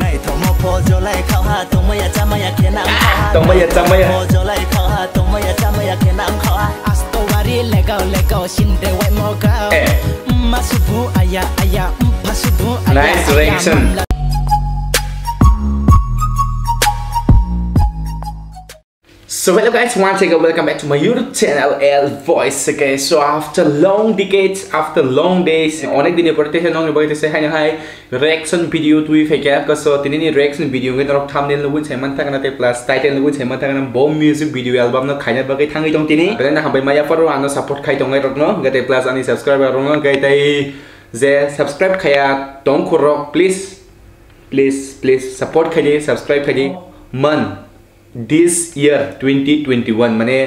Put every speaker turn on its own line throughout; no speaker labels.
này thầu mò phô cho lại khao ha tung mày cha mày kia nam khao
tung mày cha mày
phô cho lại khao ha tung mày cha mày kia nam khao asto wari lego xin để quay mò cao masubu aya masubu aya
nice reaction. So hello guys, once again welcome back to my YouTube channel L Voice. Okay, so after long decades, after long days, onek din portation nong bagay sa hay hay reaction video to if kaya so tinini reaction video ngai rok thumbnail lugun seman thang na te plus title lugun seman thang na bomb music video album na khanya bagay thangi tong tini pero na hambai maya for ano support khai tong ngai rok no gate plus ani subscriber rong ngai tai je subscribe khaya tong khurok please support khai subscribe khai man this year 2021 माने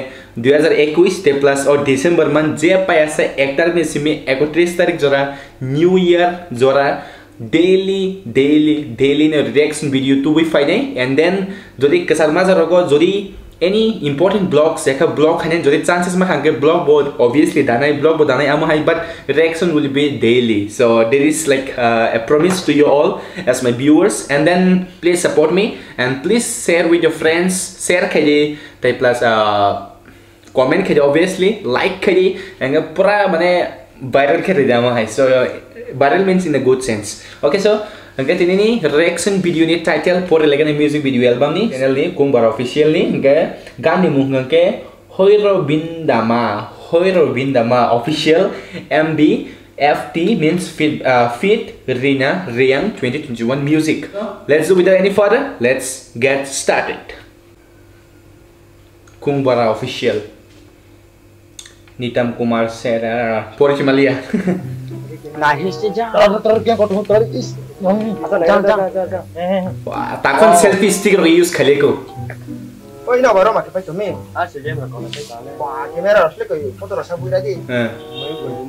2021 ते plus और दिसंबर मन जे पाया से actor में सिमी 31 तारीख जोरा new year जोरा डेली ने रिएक्शन वीडियो टू बी फाइने एंड देन जदि कसरमा जरको जदि any important blogs एक blog हने जदि chances में हांगे blog बोर्ड obviously दानाई blog बोर्ड दानाई आमो हाई but reaction will be daily so there is like a promise to you all as my viewers and then please support me and please share with your friends share करिए ताई plus comment करिए obviously like करिए एंगे पूरा मने viral करिए दामो high so viral means in a good sense okay so Angkat ini reaction video ni title for lagi ni music video album ni channel ni Kung Bara official ni angkat gan ni mung angkat Hoiro Bindama official MB FT means fit Rina Riang 2021 music. Let's do without any further. Let's get started. Kung Bara official. Nitam Kumar Sera Porichimalia.
Nah, terus yang kau tahu is
Wah, takkan selfie stick use kali ko.
Oh, ini apa orang pakai cumi? Sejam kalau pakai kali. Wah, kamera harus lagi foto rasa buat lagi.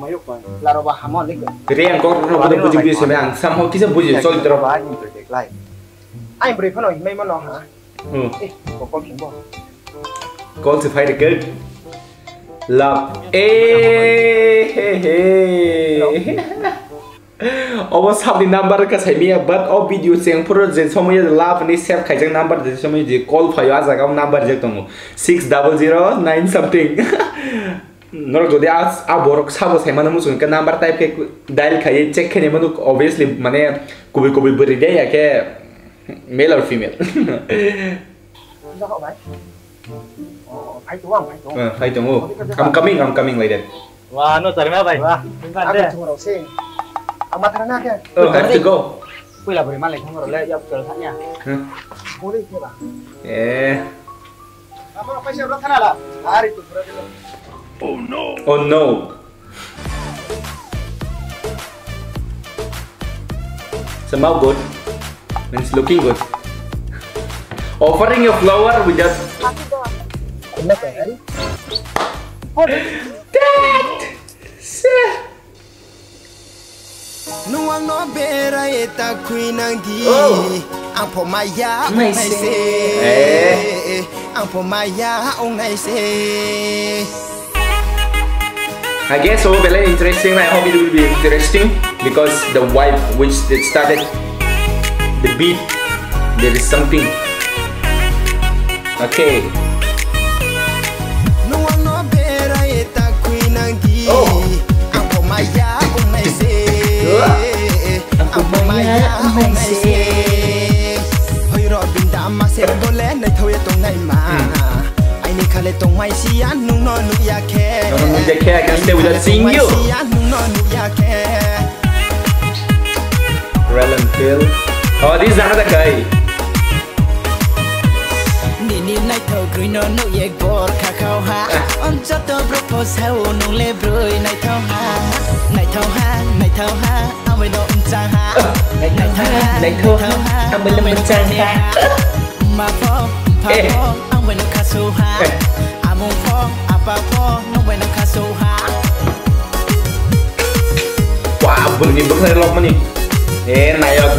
Mayuk kan. Lalu bah hamon lagi.
Jadi yang kau perlu bujuk bujuk sebenarnya, somehow kita bujuk soal itu.
Ai beri pun orang main mana ha? Kau call siapa?
Call to fight a girl. Love. Almost have the number because I mean, but all videos saying project some of the love and save kajang number the some of the call for you as a number jektongo 60009 something. No go the as aborok sabo say manu musun ka number type ke dial khai check khene manu obviously mane kubi buri de ya ke male or female. Phải tông. I'm coming like that.
Wah, no sorry bhai. Wah,
Amat karena क्या?
Have to go.
कोई लाभ रिमाल लेकिन हमारे लिए अब चल सकते हैं. बोले क्या बात? हमारा पैसे उड़ा था ना ला. आरे तो पूरा चलो.
Oh no. Somehow good. Means looking good. Offering a flower without.
என்ன कर?
Nuang no bera eta kuinangi ang pomaya ongai se ang pomaya ongai se
I guess so very interesting. I hope it will be interesting because the vibe which it started, the beat, there is something. Okay.
Nuang no bera eta kuinangi ang pomaya ongai se Amaya ongai se Hoiro Bindama se bole na thoye tong nai ma ai ni khale tong mai si an nu no nu ya ke
No nu ya ke I can stay without seeing you.
Nu no nu ya ke
Relent Phil. Oh, this is another guy.
Nini nai tho green no nu ye bor kha khao ha on cho to propose how nu le broi nai thao ha Amai no chang ha
Nai tho ha amai lam chang ha
ma pho amai no khasu ha among pho apa pho no we no khasu ha
Wow, bunyi banget lok mani. Nayok.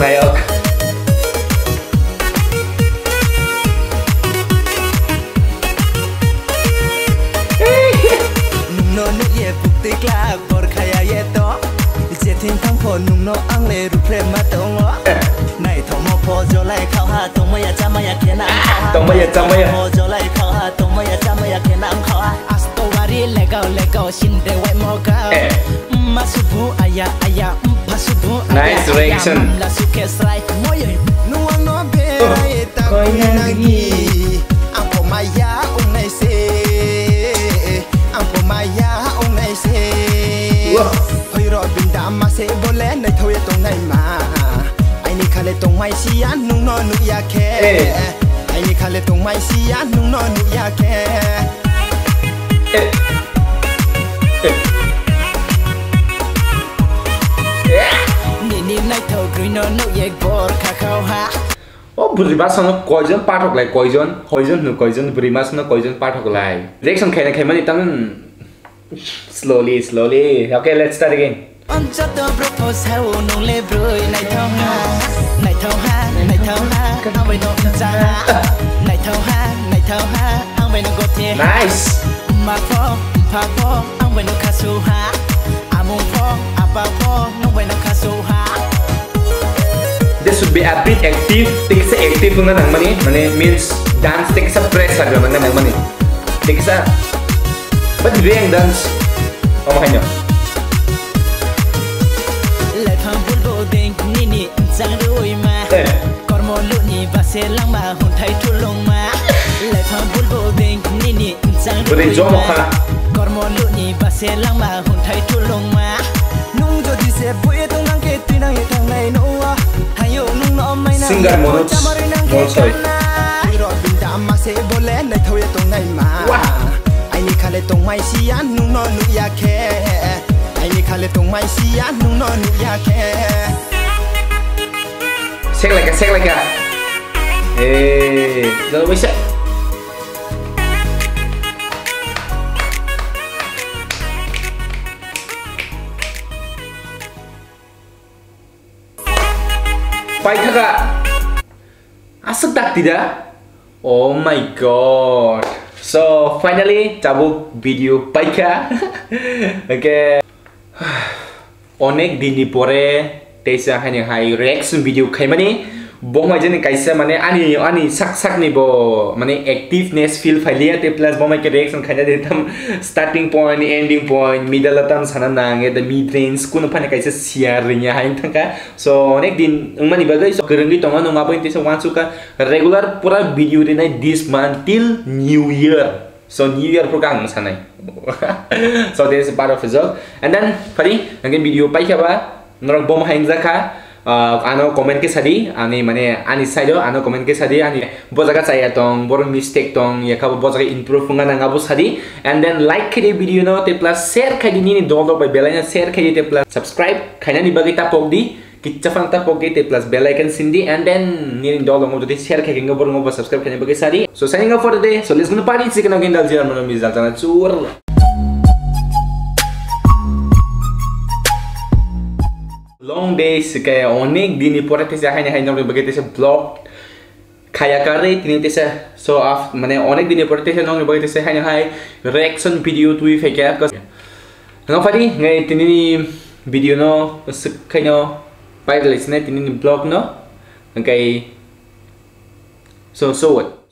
No nu ye bukti kla bor khaya ye to je thin thang pho nung no ang le ru pre ma to ngo nai tho mo pho
Nice reaction. Oh, berimas no koiজন Pathak lie koiজন no koiজন berimas no koiজন Pathak lie reaction খাইনা Khaimah দিতাম slowly okay let's start again nice this should be a bit active. Tiksa active na nang mani means dance tiksa press saja mana nang mani. Tiksa but doing dance. Oh makanya. Beri jom ha. Singar monot monsoy. Sek lagi. Jangan bisa. Paika asik tak tidak? Oh my god. So finally cabut video Paika. Okay. Onek dini pore tesa hanya hai reaction video kai mani bong aja nih kaisa mane ani sak nih bo mane activeness feel failure te plus bong ke reaction kai jadi tam starting point ending point middle tam sana nange the mid range kuno pane kaisa siarnya hai tangka so onek din mani bagai so kerengi tonga no ngapain tesa wan suka regular pura video dinai this month till new year. So new year program sana. So this is part of result. And then pari nangin video Paika ba norok bom hain zaka ano comment ke sadi ani mane ani saido ano comment ke sadi ani bojaga saya tong bor mistake tong ya ka bojaga improve ngana ngabu sadi and then like ke video no te plus share kai ni dolo by belanya share kai te plus subscribe kaina ni bagi tapok di kitafang tapok te plus bell icon sindi and then ni dolo mo te share kai nga bor ngo subscribe kai bagi sadi so signing off for the day so let's go party chicken again dal jiran mo mizal tana chur long days kayak onek dini pore tesa hanya nong bagi tesa vlog kaya kare tini tesa so af mane onek dini pore tesa nong bagi tesa hanya hai reaction video tu fake cause no fadi ngai tini video no kaino viral isne tini vlog no ngai so what